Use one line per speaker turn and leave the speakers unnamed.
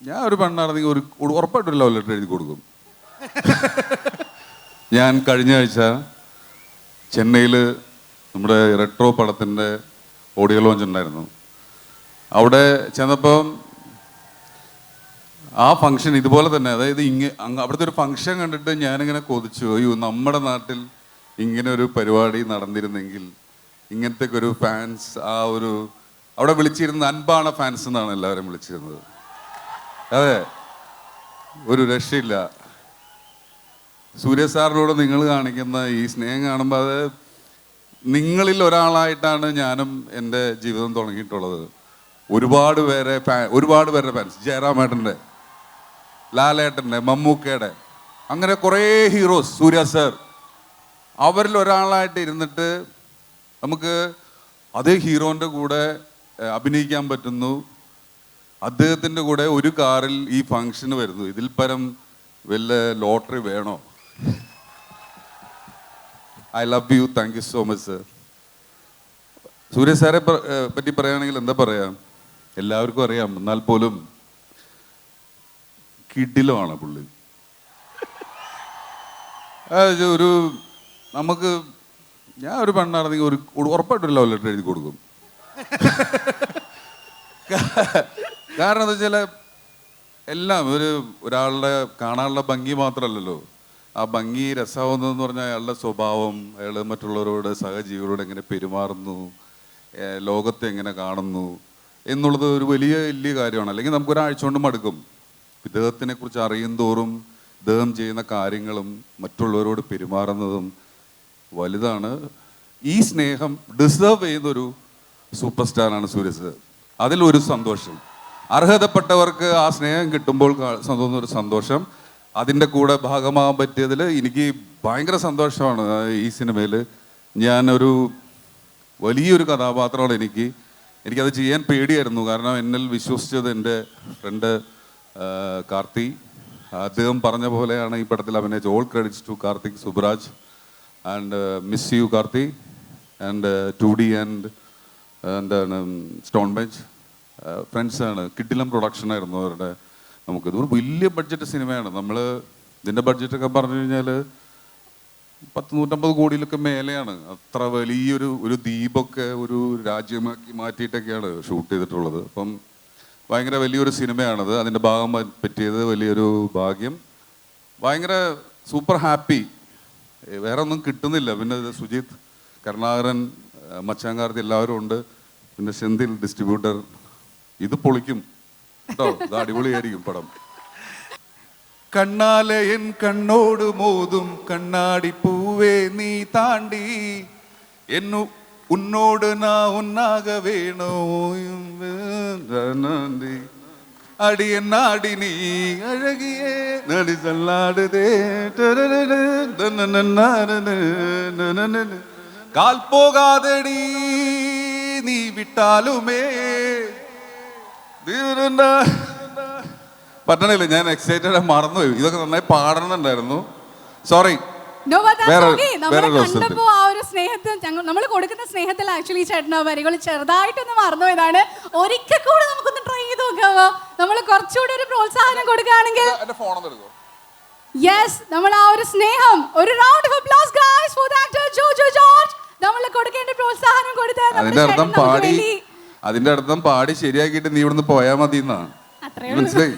ഞാൻ ഒരു പെണ്ണാണെങ്കിൽ ഉറപ്പായിട്ടൊരു love letter എഴുതി കൊടുക്കും. ഞാൻ കഴിഞ്ഞ ആഴ്ച ചെന്നൈയിൽ നമ്മുടെ റെട്രോ പടത്തിൻ്റെ ഓഡിയോ ലോഞ്ച് ഉണ്ടായിരുന്നു. അവിടെ ചെന്നപ്പോൾ ആ ഫംഗ്ഷൻ ഇതുപോലെ തന്നെ, അതായത് അവിടുത്തെ ഒരു ഫംഗ്ഷൻ കണ്ടിട്ട് ഞാനിങ്ങനെ കൊതിച്ചു, അയ്യോ നമ്മുടെ നാട്ടിൽ ഇങ്ങനെ ഒരു പരിപാടി നടന്നിരുന്നെങ്കിൽ, ഇങ്ങനത്തെ ഒരു ഫാൻസ്, ആ ഒരു അവിടെ വിളിച്ചിരുന്ന അൻപാണ ഫാൻസ് എന്നാണ് എല്ലാവരും വിളിച്ചിരുന്നത്. അതെ, ഒരു രക്ഷയില്ല. സൂര്യ സാറിനോട് നിങ്ങൾ കാണിക്കുന്ന ഈ സ്നേഹം കാണുമ്പോൾ അത് നിങ്ങളിൽ ഒരാളായിട്ടാണ് ഞാനും എൻ്റെ ജീവിതം തുടങ്ങിയിട്ടുള്ളത്. ഒരുപാട് പേരുടെ ഫാൻസ്, ജയറാമേട്ടൻ്റെ, ലാലേട്ടൻ്റെ, മമ്മൂക്കയുടെ, അങ്ങനെ കുറേ ഹീറോസ്, സൂര്യ സാർ, അവരിൽ ഒരാളായിട്ട് ഇരുന്നിട്ട് നമുക്ക് അതേ ഹീറോൻ്റെ കൂടെ അഭിനയിക്കാൻ പറ്റുന്നു. അദ്ദേഹത്തിൻ്റെ കൂടെ ഒരു കാറിൽ ഈ ഫംഗ്ഷന് വരുന്നു. ഇതിൽ പരം വല്ല ലോട്ടറി വേണോ? I love you, thank you so much sir. Surya സാറെ പറ്റി പറയുകയാണെങ്കിൽ എന്താ പറയാ, എല്ലാവർക്കും അറിയാം, എന്നാൽ പോലും കിടിലമാണ് പുള്ളി. ഒരു നമുക്ക്, ഞാൻ ഒരു പെണ്ണാണെങ്കിൽ ഉറപ്പായിട്ടൊരു ലവ് ലെറ്റർ എഴുതി കൊടുക്കും. കാരണം എന്താ വെച്ചാൽ എല്ലാം ഒരാളുടെ കാണാനുള്ള ഭംഗി മാത്രമല്ലല്ലോ, ആ ഭംഗി രസമാവുന്നതെന്ന് പറഞ്ഞാൽ അയാളുടെ സ്വഭാവം, അയാൾ മറ്റുള്ളവരോട്, സഹജീവികളോട് എങ്ങനെ പെരുമാറുന്നു, ലോകത്തെ എങ്ങനെ കാണുന്നു എന്നുള്ളത് ഒരു വലിയ കാര്യമാണ്. അല്ലെങ്കിൽ നമുക്കൊരാഴ്ച കൊണ്ട് മടുക്കും. ഇദ്ദേഹത്തിനെ കുറിച്ച് അറിയും തോറും ഇദ്ദേഹം ചെയ്യുന്ന കാര്യങ്ങളും മറ്റുള്ളവരോട് പെരുമാറുന്നതും വലുതാണ്. ഈ സ്നേഹം ഡിസേർവ് ചെയ്യുന്നൊരു സൂപ്പർ സ്റ്റാറാണ് സൂര്യ സാർ. അതിലൊരു സന്തോഷം, അർഹതപ്പെട്ടവർക്ക് ആ സ്നേഹം കിട്ടുമ്പോൾ തോന്നുന്നൊരു സന്തോഷം, അതിൻ്റെ കൂടെ ഭാഗമാകാൻ പറ്റിയതിൽ എനിക്ക് ഭയങ്കര സന്തോഷമാണ്. ഈ സിനിമയിൽ ഞാനൊരു വലിയൊരു കഥാപാത്രമാണ്. എനിക്കത് ചെയ്യാൻ പേടിയായിരുന്നു. കാരണം എന്നിൽ വിശ്വസിച്ചത് എൻ്റെ ഫ്രണ്ട് കാർത്തി. അദ്ദേഹം പറഞ്ഞ പോലെയാണ് ഈ പടത്തിൽ അഭിനയിച്ച. All credits to Karthik Subbaraj and miss you Karthi and 2D and എന്താണ് സ്റ്റോൺ ബെഞ്ച് ഫ്രണ്ട്സാണ്. കിടിലം പ്രൊഡക്ഷനായിരുന്നു അവരുടെ. നമുക്കിത് ഒരു വലിയ ബഡ്ജറ്റ് സിനിമയാണ്. നമ്മൾ ഇതിൻ്റെ ബഡ്ജറ്റൊക്കെ പറഞ്ഞു കഴിഞ്ഞാൽ 100-150 കോടിയിലൊക്കെ മേലെയാണ്. അത്ര വലിയൊരു ദ്വീപൊക്കെ ഒരു രാജ്യമാക്കി മാറ്റിയിട്ടൊക്കെയാണ് ഷൂട്ട് ചെയ്തിട്ടുള്ളത്. അപ്പം ഭയങ്കര വലിയൊരു സിനിമയാണത്. അതിൻ്റെ ഭാഗം പറ്റിയത് വലിയൊരു ഭാഗ്യം. ഭയങ്കര സൂപ്പർ ഹാപ്പി. വേറെ ഒന്നും കിട്ടുന്നില്ല. പിന്നെ സുജിത്ത്, കരുണാകരൻ, മച്ചാങ്കാർത്തി എല്ലാവരും ഉണ്ട്. പിന്നെ സെന്തിൽ ഡിസ്ട്രിബ്യൂട്ടർ. ഇത് പൊളിക്കും കേട്ടോ, ഇത് അടിപൊളിയായിരിക്കും പടം. കണ്ണാലെ എൻ കണ്ണോട് മോതും കണ്ണാടി പൂവേ നീ താണ്ടി എന്നു ഉന്നോട് നാ ഒന്നാക വേണോ അടിയനാടി നീ അഴകിയേ നടി ചല്ലാടുതേ കാൽ പോകാതടി നീ വിട്ടാലുമേ. പറ്റണില്ല, ഞാൻ എക്സൈറ്റഡ് മറന്നുപോയി. ഇതൊക്കെ നന്നായി പാടണമെന്നുണ്ടായിരുന്നു. സോറി.
കണ്ടപ്പോ ആ ഒരു സ്നേഹത്തിൽ, നമ്മൾ കൊടുക്കുന്ന സ്നേഹത്തിൽ ആക്ച്വലി ചേട്ടനോ വരികൾ ചെറുതായിട്ടൊന്ന് മറന്നുപോയതാണ്. ഒരിക്കൽ കൂടെ നമുക്കൊന്ന് ട്രൈ ചെയ്ത് നോക്കാമോ? നമ്മൾ കുറച്ചുകൂടി ഒരു പ്രോത്സാഹനം കൊടുക്കുകയാണെങ്കിൽ. യെസ്, നമ്മൾ ആ ഒരു സ്നേഹം, ഒരു round of applause guys for the actor Jojo George. നമ്മൾ കൊടുക്കേണ്ട പ്രോത്സാഹനം കൊടുത്താൽ
അതിന്റെ അർത്ഥം പാടി ശരിയാക്കിയിട്ട് നീ ഇവിടുന്ന് പോയാൽ മതി എന്നാണ്. മനസ്സിലായി?